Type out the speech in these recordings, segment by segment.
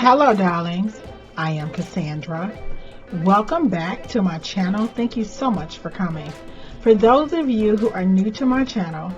Hello, darlings. I am Cassandra. Welcome back to my channel. Thank you so much for coming. For those of you who are new to my channel,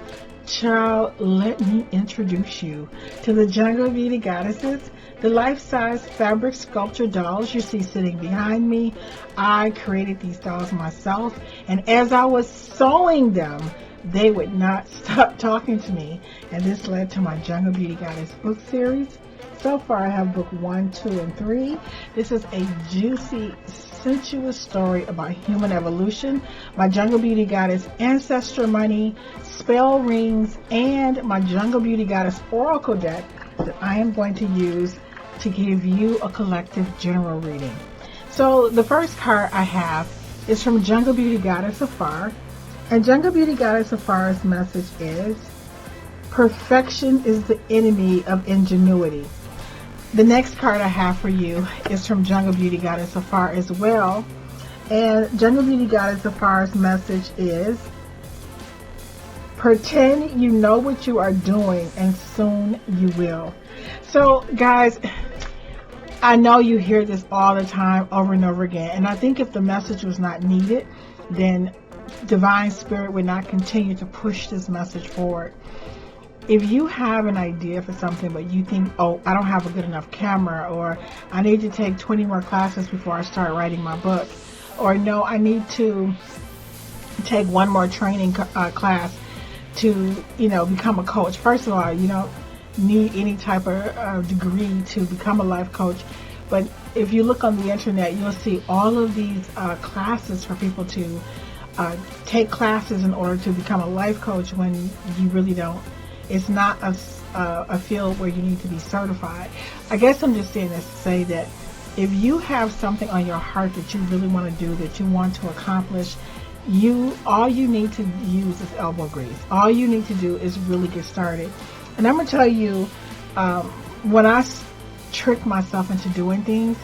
child, let me introduce you to the Jungle Beauty Goddesses, the life-size fabric sculpture dolls you see sitting behind me. I created these dolls myself, and as I was sewing them, they would not stop talking to me, and this led to my Jungle Beauty Goddess book series. So far, I have book 1, 2, and 3. This is a juicy, sensuous story about human evolution, my Jungle Beauty Goddess ancestor money, spell rings, and my Jungle Beauty Goddess oracle deck that I am going to use to give you a collective general reading. So the first card I have is from Jungle Beauty Goddess of Fire, and Jungle Beauty Goddess of Fire's message is, perfection is the enemy of ingenuity. The next card I have for you is from Jungle Beauty Goddess of Fire as well. And Jungle Beauty Goddess of Fire's message is, pretend you know what you are doing and soon you will. So guys, I know you hear this all the time over and over again. And I think if the message was not needed, then Divine Spirit would not continue to push this message forward. If you have an idea for something, but you think, oh, I don't have a good enough camera, or I need to take 20 more classes before I start writing my book, or no, I need to take one more training class to, become a coach. First of all, you don't need any type of degree to become a life coach. But if you look on the internet, you'll see all of these classes for people to take classes in order to become a life coach when you really don't. It's not a field where you need to be certified. I guess I'm just saying this to say that if you have something on your heart that you really want to do, that you want to accomplish, all you need to use is elbow grease. All you need to do is really get started. And I'm going to tell you, when I trick myself into doing things,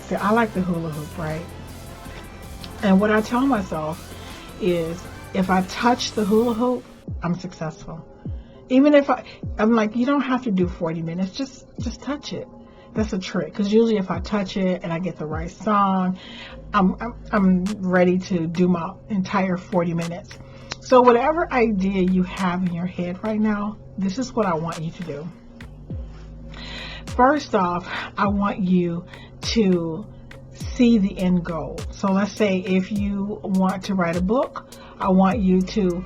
see, I like the hula hoop, right? And what I tell myself is, if I touch the hula hoop, I'm successful. Even if I'm like, you don't have to do 40 minutes, just touch it. That's a trick, because usually if I touch it and I get the right song, I'm ready to do my entire 40 minutes. So whatever idea you have in your head right now, this is what I want you to do. First off, I want you to see the end goal. So let's say if you want to write a book, I want you to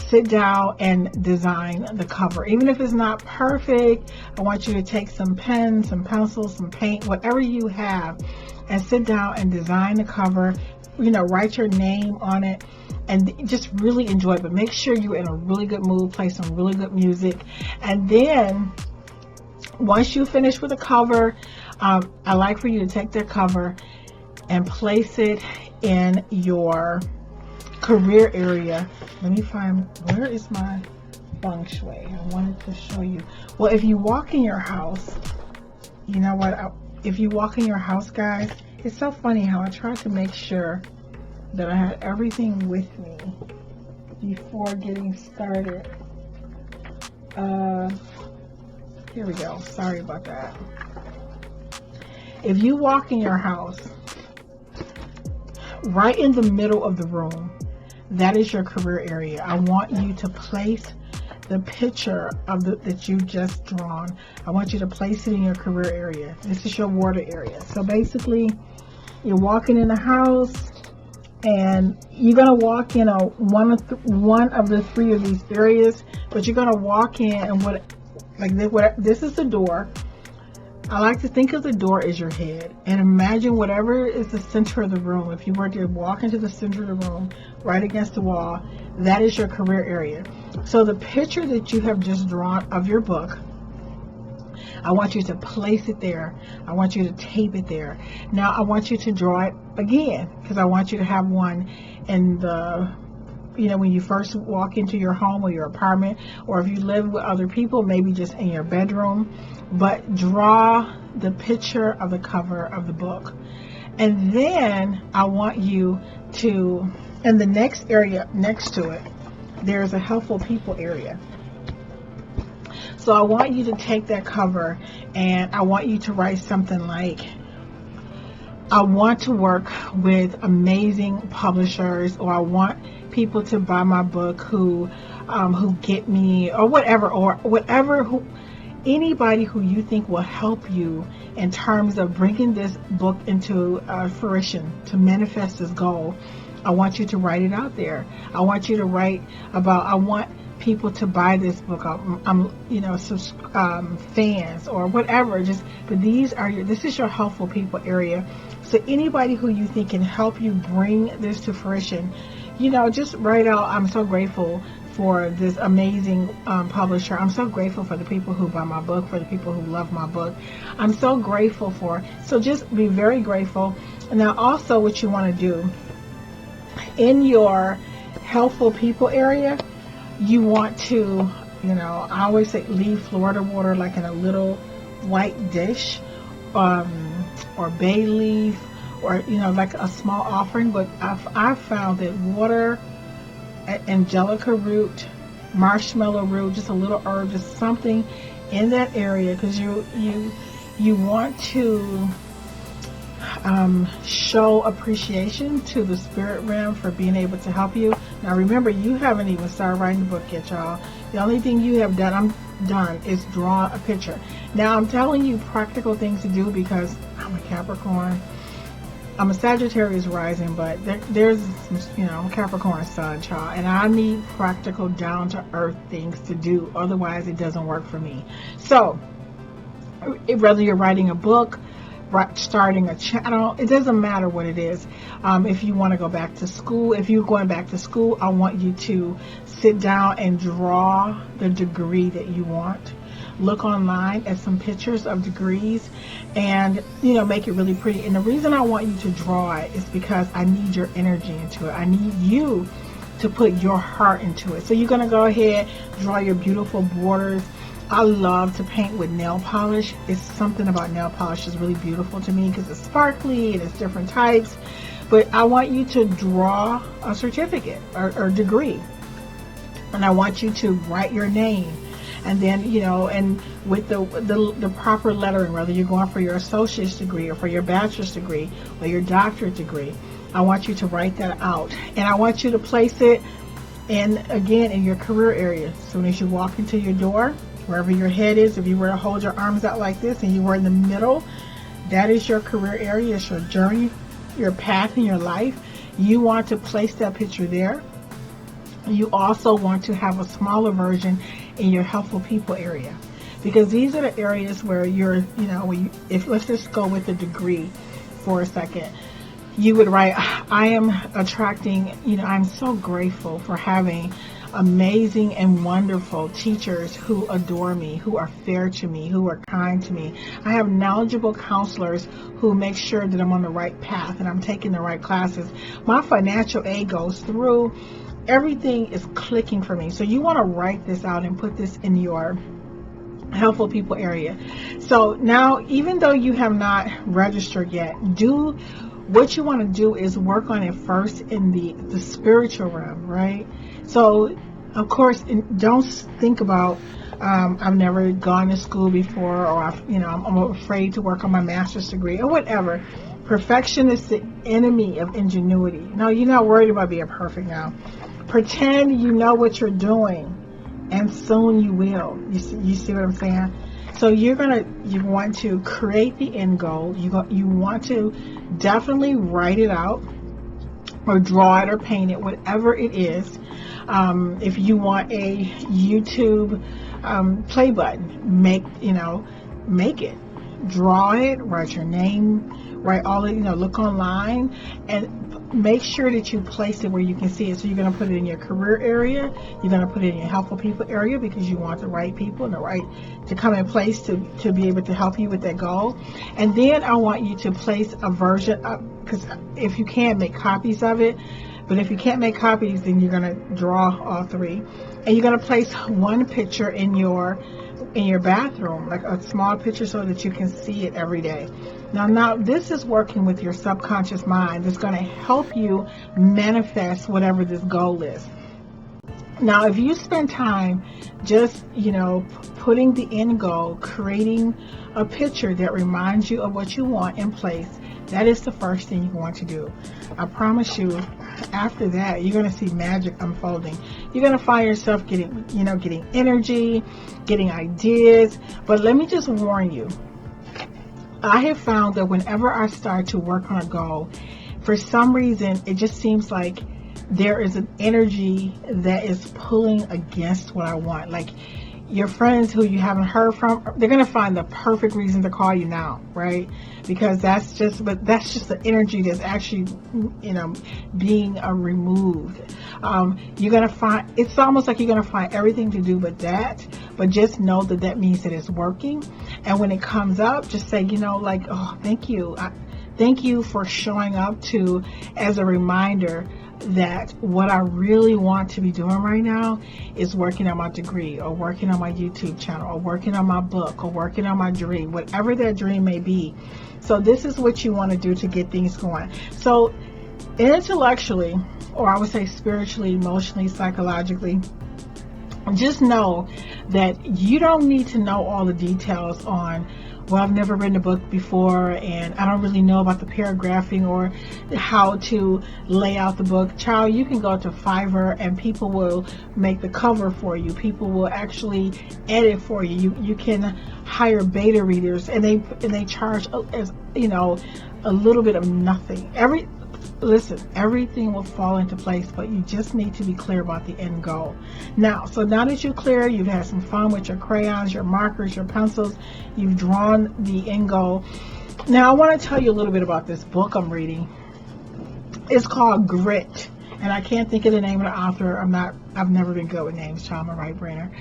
sit down and design the cover. Even if it's not perfect, I want you to take some pens, some pencils, some paint, whatever you have, and sit down and design the cover. Write your name on it and just really enjoy it. But make sure you're in a really good mood, play some really good music. And then once you finish with the cover, I like for you to take that cover and place it in your career area. Let me find, where is my Feng Shui? I wanted to show you. Well, if you walk in your house, you know what? If you walk in your house, guys, it's so funny how I tried to make sure that I had everything with me before getting started. Here we go. Sorry about that. If you walk in your house, right in the middle of the room, that is your career area. I want you to place the picture of that you just drawn. I want you to place it in your career area. This is your water area. So basically, you're walking in the house, and you're gonna walk in one of the three of these areas. But you're gonna walk in, and this is the door. I like to think of the door as your head, and imagine whatever is the center of the room. If you were to walk into the center of the room, right against the wall, that is your career area. So the picture that you have just drawn of your book, I want you to place it there. I want you to tape it there. Now I want you to draw it again, because I want you to have one in the, when you first walk into your home or your apartment, or if you live with other people, maybe just in your bedroom. But draw the picture of the cover of the book. And then I want you to, in the next area next to it, there's a helpful people area. So I want you to take that cover and I want you to write something like, I want to work with amazing publishers, or I want people to buy my book who get me, or whatever, anybody who you think will help you in terms of bringing this book into fruition, to manifest this goal. I want you to write it out there. I want you to write about, I want people to buy this book. Fans or whatever. But this is your helpful people area. So anybody who you think can help you bring this to fruition, just write out, I'm so grateful for this amazing publisher. I'm so grateful for the people who buy my book, for the people who love my book. I'm so grateful for. So just be very grateful. And now also what you want to do in your helpful people area, you want to, I always say leave Florida water like in a little white dish, or bay leaf, or like a small offering. But I've found that water, angelica root, marshmallow root, just a little herb, just something in that area, because you want to show appreciation to the spirit realm for being able to help you. Now remember, you haven't even started writing the book yet, y'all. The only thing you have done, is draw a picture. Now I'm telling you practical things to do because I'm a Capricorn. I'm a Sagittarius rising, but there's Capricorn sun, child, and I need practical, down to earth things to do. Otherwise, it doesn't work for me. So, whether you're writing a book, starting a channel, it doesn't matter what it is. If you want to go back to school, if you're going back to school, I want you to sit down and draw the degree that you want. Look online at some pictures of degrees and make it really pretty. And the reason I want you to draw it is because I need your energy into it. I need you to put your heart into it. So you're going to go ahead, draw your beautiful borders. I love to paint with nail polish. It's something about nail polish is really beautiful to me because it's sparkly and it's different types. But I want you to draw a certificate or degree, and I want you to write your name. And then, and with the proper lettering, whether you're going for your associate's degree or for your bachelor's degree or your doctorate degree, I want you to write that out. And I want you to place it in your career area. As soon as you walk into your door, wherever your head is, if you were to hold your arms out like this and you were in the middle, that is your career area. It's your journey, your path in your life. You want to place that picture there. You also want to have a smaller version in your helpful people area, because these are the areas where you're, let's just go with the degree for a second. You would write, I am attracting, I'm so grateful for having amazing and wonderful teachers who adore me, who are fair to me, who are kind to me. I have knowledgeable counselors who make sure that I'm on the right path and I'm taking the right classes. My financial aid goes through. Everything is clicking for me. So you want to write this out and put this in your helpful people area. So now, even though you have not registered yet, what you want to do is work on it first in the spiritual realm, right? So, of course, don't think about, I've never gone to school before, or I'm afraid to work on my master's degree, or whatever. Perfection is the enemy of ingenuity. No, you're not worried about being perfect now. Pretend you know what you're doing, and soon you will. You see what I'm saying? So you want to create the end goal. You want to definitely write it out, or draw it, or paint it, whatever it is. If you want a YouTube play button, make it, draw it, write your name, write all of look online, and make sure that you place it where you can see it. So you're going to put it in your career area, you're going to put it in your helpful people area, because you want the right people and the right to come in place to be able to help you with that goal. And then I want you to place a version up, because if you can, make copies of it. But if you can't make copies, then you're going to draw all three, and you're going to place one picture in your bathroom, like a small picture, so that you can see it every day. Now this is working with your subconscious mind. It's going to help you manifest whatever this goal is. Now, if you spend time just, putting the end goal, creating a picture that reminds you of what you want in place, that is the first thing you want to do. I promise you, after that, you're going to see magic unfolding. You're going to find yourself getting energy, getting ideas. But let me just warn you, I have found that whenever I start to work on a goal, for some reason, it just seems like there is an energy that is pulling against what I want. Like your friends who you haven't heard from, they're going to find the perfect reason to call you now, right? Because that's just the energy that's actually, being removed. You're going to find, it's almost like you're going to find everything to do but that, but just know that means that it's working. And when it comes up, just say, oh, thank you. Thank you for showing up as a reminder that what I really want to be doing right now is working on my degree, or working on my YouTube channel, or working on my book, or working on my dream, whatever that dream may be. So this is what you want to do to get things going. So intellectually, or I would say spiritually, emotionally, psychologically, just know that you don't need to know all the details on, well, I've never written a book before and I don't really know about the paragraphing or how to lay out the book. Child, you can go to Fiverr and people will make the cover for you. People will actually edit for you. You can hire beta readers and they charge, as a little bit of nothing. Everything will fall into place, but you just need to be clear about the end goal. Now that you're clear, you've had some fun with your crayons, your markers, your pencils, you've drawn the end goal. Now I want to tell you a little bit about this book I'm reading. It's called Grit, and I can't think of the name of the author. I've never been good with names, child. I'm a right brainer.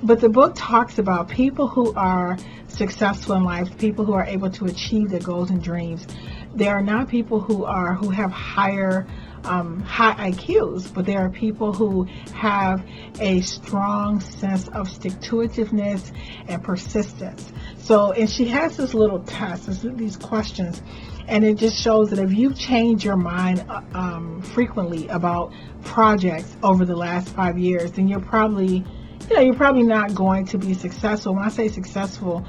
But the book talks about people who are successful in life, people who are able to achieve their goals and dreams. They are not people who have high IQs, but there are people who have a strong sense of stick-to-itiveness and persistence. So, and she has this little test, these questions, and it just shows that if you change your mind frequently about projects over the last 5 years, then you're probably not going to be successful. When I say successful,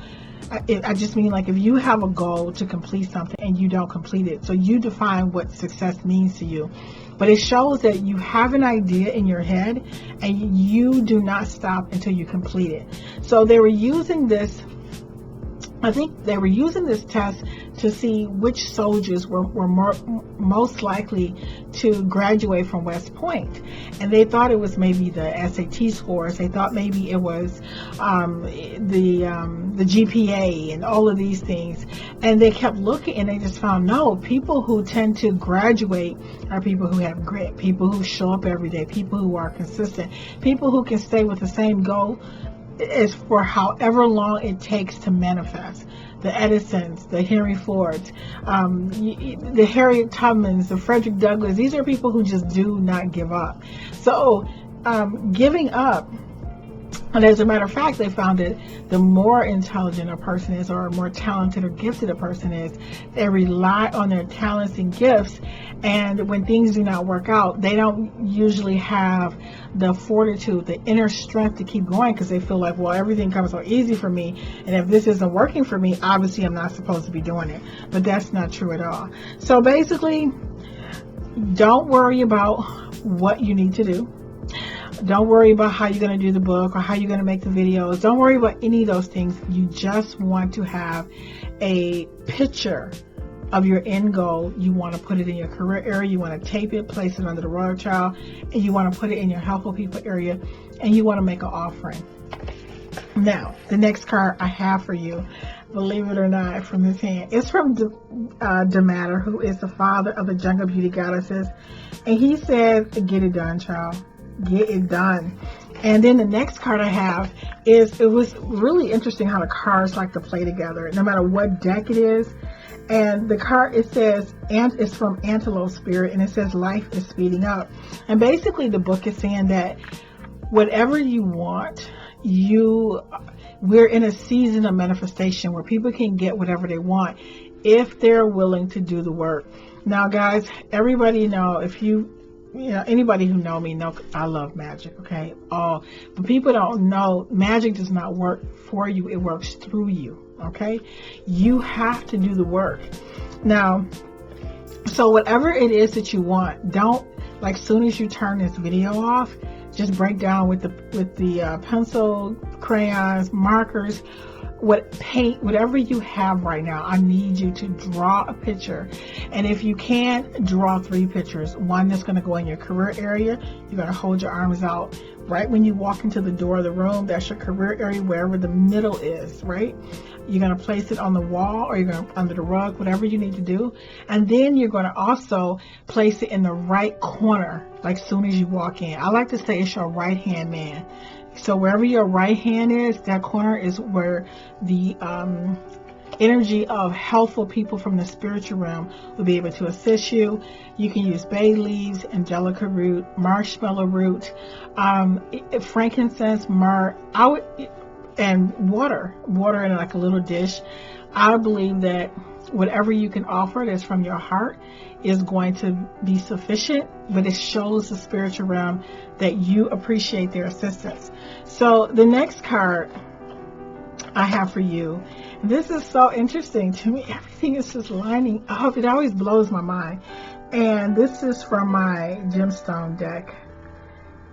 I just mean like if you have a goal to complete something and you don't complete it. So you define what success means to you. But it shows that you have an idea in your head and you do not stop until you complete it. So they were using this, I think they were using this test to see which soldiers were most likely to graduate from West Point. And they thought it was maybe the SAT scores. They thought maybe it was the GPA and all of these things. And they kept looking and they just found, no, people who tend to graduate are people who have grit, people who show up every day, people who are consistent, people who can stay with the same goal is for however long it takes to manifest. The Edisons, the Henry Fords, the Harriet Tubmans, the Frederick Douglass, these are people who just do not give up. So giving up, and as a matter of fact, they found that the more intelligent a person is, or more talented or gifted a person is, they rely on their talents and gifts. And when things do not work out, they don't usually have the fortitude, the inner strength to keep going, because they feel like, well, everything comes so easy for me. And if this isn't working for me, obviously I'm not supposed to be doing it. But that's not true at all. So basically, don't worry about what you need to do. Don't worry about how you're going to do the book or how you're going to make the videos. Don't worry about any of those things. You just want to have a picture of your end goal. You want to put it in your career area. You want to tape it, place it under the royal child, and you want to put it in your helpful people area, and you want to make an offering. Now, the next card I have for you, believe it or not, from this hand, is from Demeter, who is the father of the Jungle Beauty Goddesses. And he says, get it done, child. Get it done. And then the next card I have is, it was really interesting how the cards like to play together, no matter what deck it is. And the card, it says, and it's from Antelope Spirit, and it says life is speeding up. And basically the book is saying that whatever you want, we're in a season of manifestation where people can get whatever they want if they're willing to do the work. Now, guys, everybody know, if you anybody who know me know I love magic, okay? But people don't know magic does not work for you. It works through you, okay? You have to do the work. Now, so whatever it is that you want, don't, like, soon as you turn this video off, just break down with the pencil, crayons, markers, paint, whatever you have right now. I need you to draw a picture. And if you can, draw 3 pictures. One that's going to go in your career area. You're going to hold your arms out right when you walk into the door of the room. That's your career area, wherever the middle is, right? You're going to place it on the wall, or you're going to under the rug, whatever you need to do. And then you're going to also place it in the right corner, like soon as you walk in. I like to say it's your right hand man. So wherever your right hand is, that corner is where the energy of helpful people from the spiritual realm will be able to assist you. You can use bay leaves, angelica root, marshmallow root, frankincense, myrrh, and water in like a little dish. I believe that whatever you can offer that's from your heart is going to be sufficient, but it shows the spiritual realm that you appreciate their assistance. So the next card I have for you, this is so interesting to me. Everything is just lining up. It always blows my mind. And this is from my gemstone deck.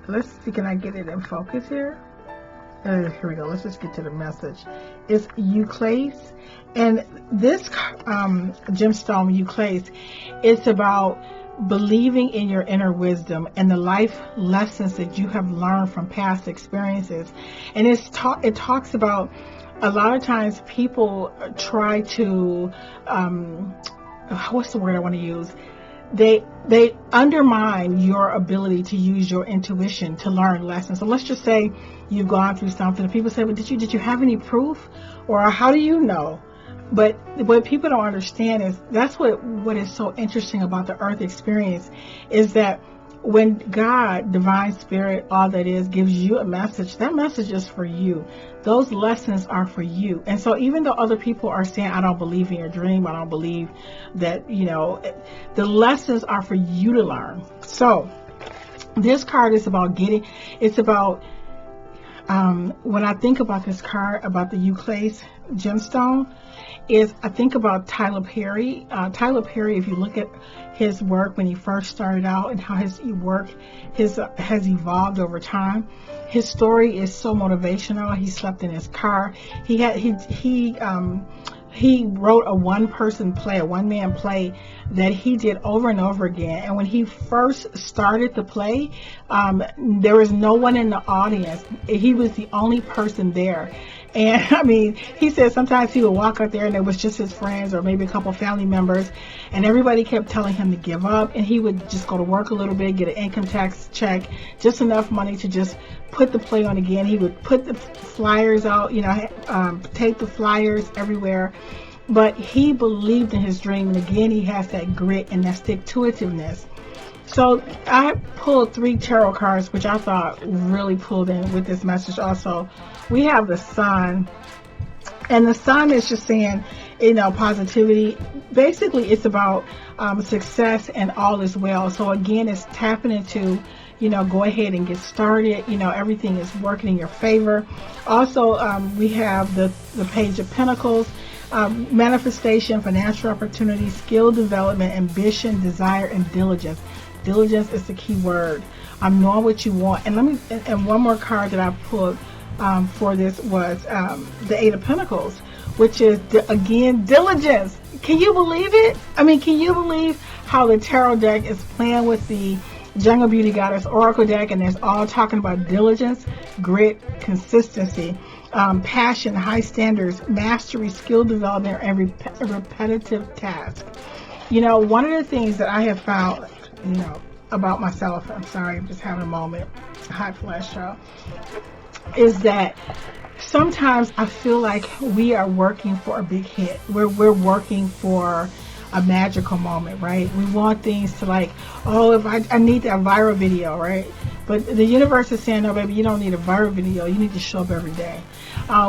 Let's see, can I get it in focus here? Here we go. Let's just get to the message. It's Euclase, and this gemstone Euclase, it's about believing in your inner wisdom and the life lessons that you have learned from past experiences. And it talks about, a lot of times people try to what's the word I want to use? They undermine your ability to use your intuition to learn lessons. So let's just say you've gone through something and people say, well, did you have any proof? Or how do you know? But what people don't understand is that's what is so interesting about the earth experience, is that when God, divine spirit, all that is, gives you a message, that message is for you. Those lessons are for you. And so even though other people are saying, I don't believe in your dream, I don't believe that, the lessons are for you to learn. So this card is about when I think about this card, about the Euclase gemstone, I think about Tyler Perry. Tyler Perry, if you look at his work when he first started out and how his work has evolved over time, his story is so motivational. He slept in his car. He wrote a one-man play that he did over and over again. And when he first started the play, there was no one in the audience. He was the only person there. And I mean, he said sometimes he would walk out there and it was just his friends or maybe a couple family members, and everybody kept telling him to give up, and he would just go to work a little bit, get an income tax check, just enough money to just put the play on again. He would put the flyers out, tape the flyers everywhere. But he believed in his dream, and again, he has that grit and that stick-to-itiveness. So I pulled 3 tarot cards, which I thought really pulled in with this message also. We have the Sun, and the Sun is just saying, positivity. Basically, it's about success and all is well. So again, it's tapping into, go ahead and get started. Everything is working in your favor. Also, we have the Page of Pentacles. Manifestation, financial opportunity, skill development, ambition, desire, and diligence. Diligence is the key word. Knowing what you want. And one more card that I pulled for this was the 8 of Pentacles, which is again diligence. Can you believe it? I mean, can you believe how the tarot deck is playing with the Jungle Beauty Goddess Oracle deck, and it's all talking about diligence, grit, consistency, passion, high standards, mastery, skill development, and repetitive tasks. One of the things that I have found, about myself, I'm sorry, I'm just having a moment, hot flash, y'all, is that sometimes I feel like we are working for a big hit. We're working for a magical moment, right? We want things to if I need that viral video, right? But the universe is saying, no, baby, you don't need a viral video. You need to show up every day.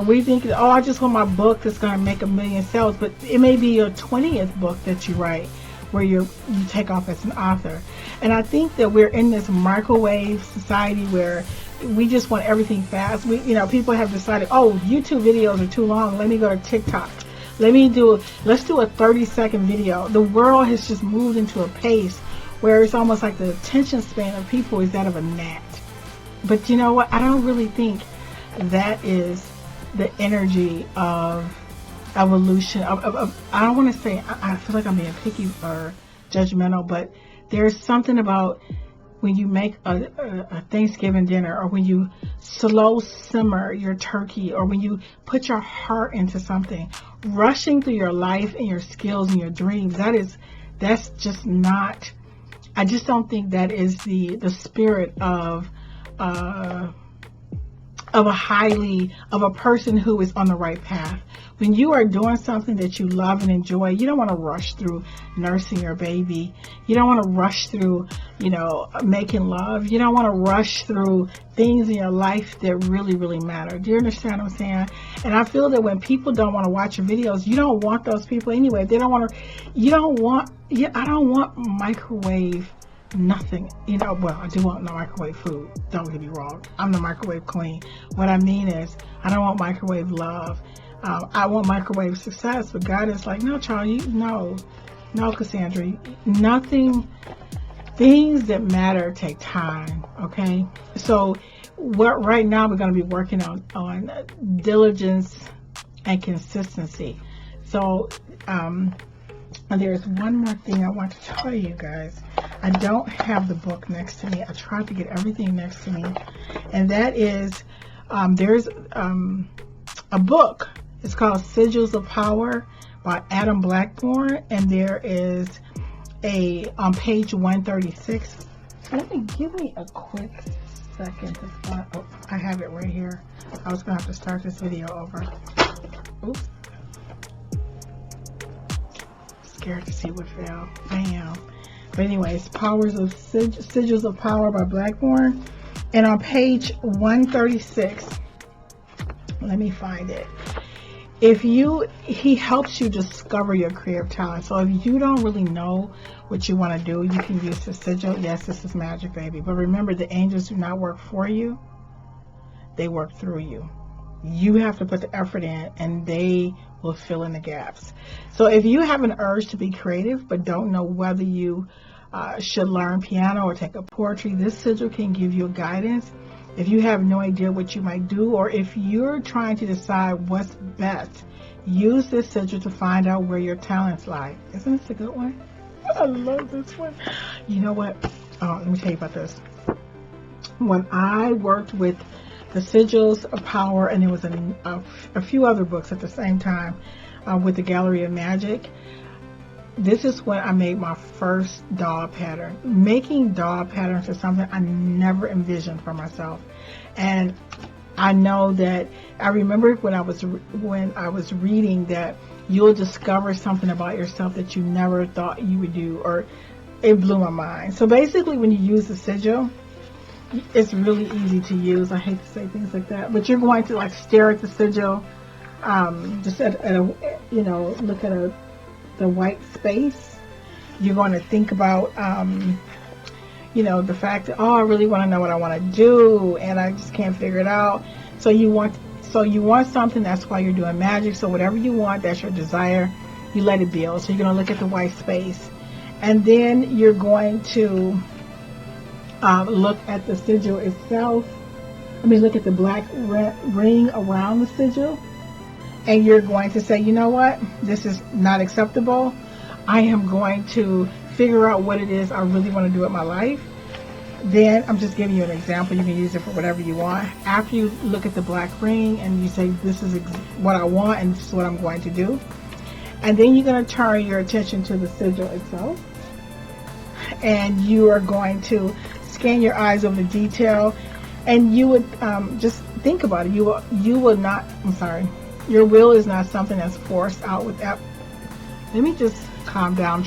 We think, I just want my book that's going to make 1 million sales, but it may be your 20th book that you write. where you take off as an author. And I think that we're in this microwave society where we just want everything fast. People have decided, oh, YouTube videos are too long. Let me go to TikTok. Let's do a 30-second video. The world has just moved into a pace where it's almost like the attention span of people is that of a gnat. But you know what? I don't really think that is the energy of evolution. I don't want to say, I feel like I'm being picky or judgmental, but there's something about when you make a Thanksgiving dinner, or when you slow simmer your turkey, or when you put your heart into something, rushing through your life and your skills and your dreams, that's just not, I just don't think that is the spirit of a person who is on the right path. When you are doing something that you love and enjoy, you don't want to rush through nursing your baby. You don't want to rush through, making love. You don't want to rush through things in your life that really, really matter. Do you understand what I'm saying? And I feel that when people don't want to watch your videos, you don't want those people anyway. They don't want to, I don't want microwave nothing. Well, I do want no microwave food. Don't get me wrong. I'm the microwave queen. What I mean is, I don't want microwave love. I want microwave success, but God is like, no, Charlie, no, Cassandra, nothing. Things that matter take time. Okay, so right now we're going to be working on diligence and consistency. So there's one more thing I want to tell you guys. I don't have the book next to me. I tried to get everything next to me, and that is there's a book. It's called Sigils of Power by Adam Blackburn, and there is on page 136. Give me a quick second to find. Oh, I have it right here. I was gonna have to start this video over. Oops. Scared to see what fell. I am. But anyways, Sigils of Power by Blackburn, and on page 136. Let me find it. He helps you discover your creative talent. So if you don't really know what you want to do, you can use the sigil. Yes, this is magic, baby. But remember, the angels do not work for you. They work through you. You have to put the effort in, and they will fill in the gaps. So if you have an urge to be creative, but don't know whether you should learn piano or take up poetry, this sigil can give you guidance. If you have no idea what you might do, or if you're trying to decide what's best, use this sigil to find out where your talents lie. Isn't this a good one? I love this one. You know what? Let me tell you about this. When I worked with the Sigils of Power, and there was a few other books at the same time with the Gallery of Magic, this is when I made my first doll pattern. Making doll patterns is something I never envisioned for myself. And I know that I remember when I was reading that you'll discover something about yourself that you never thought you would do, or it blew my mind. So basically, when you use the sigil, it's really easy to use. I hate to say things like that, but you're going to stare at the sigil, just at look at the white space. You're going to think about the fact that, I really want to know what I want to do, and I just can't figure it out. So you want something. That's why you're doing magic. So whatever you want, that's your desire, you let it build. So you're going to look at the white space, and then you're going to look at the sigil itself. Look at the black ring around the sigil, and you're going to say, you know what, this is not acceptable. I am going to figure out what it is I really want to do with my life. Then I'm just giving you an example. You can use it for whatever you want. After you look at the black ring and you say, this is what I want and this is what I'm going to do. And then you're going to turn your attention to the sigil itself. And you are going to scan your eyes over the detail. And you would just think about it. You will not, your will is not something that's forced out with that. Let me just calm down.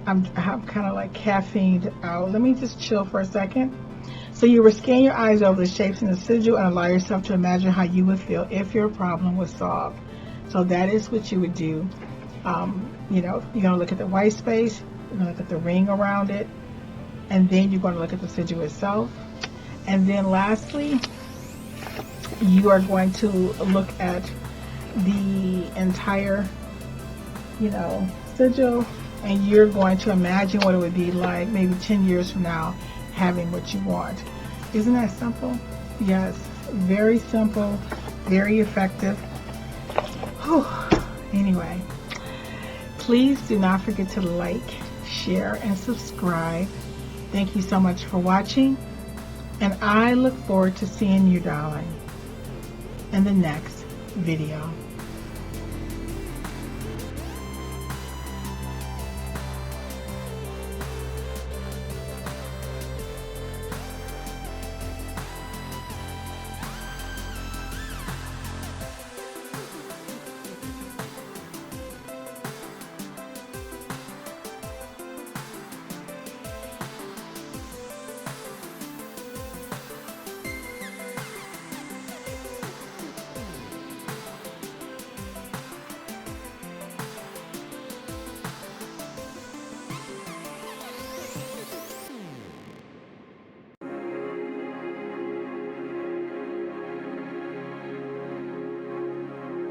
I'm kind of like caffeined out. Let me just chill for a second. So you would scan your eyes over the shapes in the sigil and allow yourself to imagine how you would feel if your problem was solved. So that is what you would do. You know, you're going to look at the white space, you're going to look at the ring around it, and then you're going to look at the sigil itself. And then lastly, you are going to look at the entire, you know, sigil, and you're going to imagine what it would be like maybe 10 years from now having what you want. Isn't that simple? Yes, very simple, very effective. Whew. Anyway, please do not forget to like, share, and subscribe. Thank you so much for watching, and I look forward to seeing you, darling, in the next video.